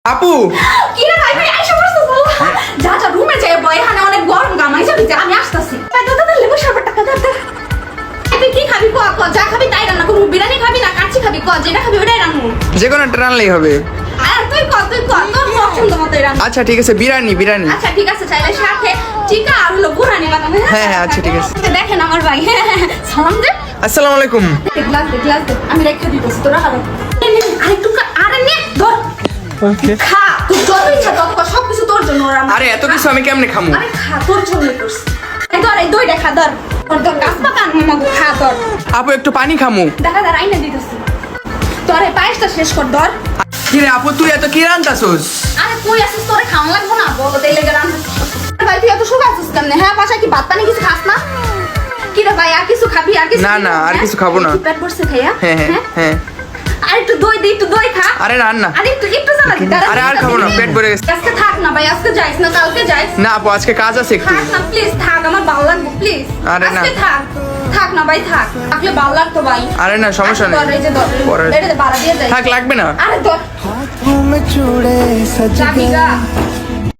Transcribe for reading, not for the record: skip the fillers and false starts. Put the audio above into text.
আপু কি রে ভাই ভাই আইসা বসো যা যা রুমে যাই বয় এখানে অনেক গরম গামাই যাবি যে আমি আসতাছি দাদা লেবু শরবত টাকা দাদা তুই কি খাবি কো যা খাবি তাই রান্না করবো বিরিয়ানি খাবি না কাচ্চি খাবি ক যেটা খাবি ওটাই রান্না যে কোনো একটা রান্নাই হবে। আর তুই ক তোর পছন্দ মতোই রান্না। আচ্ছা ঠিক আছে, বিরিয়ানি। আচ্ছা ঠিক আছে চাইলে সাথে চিকা আর হলো বুড়ানি বানাবে। হ্যাঁ, আচ্ছা, ঠিক আছে। দেখেন আমার ভাই সালাম দে। আসসালামু আলাইকুম। গ্লাস দে আমি রেখে দিতেছি তোরা খাবো আরেকটু আরে নে ধর ওকে। খা তুই যত ইচ্ছা তত কর সবকিছু তোর জন্য ওরা আরে এত কিছু আমি কেমনে খামু? আরে খা তোর জন্য করছি এই ধর এই দইটা খা ধর তোর গাছ পাকান মাগো খা ধর আপু একটু পানি খামু। দেখা আইনা দিতেছি তোর এই পায়েসটা শেষ কর ধর। কি রে আপু তুই এত কি রান্তাছস? আরে তুই আসিস তোরে খাওয়া লাগবো না বলো তাই লেগে রান্নাছিস ভাই তুই এত শুভ আছিস কেমনে হ্যাঁ বাসায় কি ভাত পানি কিছু খাস না কি রে ভাই আর কিছু খাবি আর কিছু না আর কিছু খাবো না। পেট ভরছে খাইয়া হ্যাঁ আর একটু দই খা আরে না আরে একটু জ্বালা দি আরে আর খাবো না, পেট ভরে গেছে। আজকে থাক না ভাই আজকে যাইস না কালকে যাইস না আপু আজকে কাজ আছে একটু। থাক না প্লিজ থাক আমার ভালো লাগবে প্লিজ আরে না। আজকে থাক না ভাই থাকলে ভালো লাগতো ভাই আরে না সমস্যা নেই। এই যে পরে- এটা বাড়া দিয়ে যাই থাক লাগবে না। আরে ধর हाथों में चूड़े सज जागेगा। गए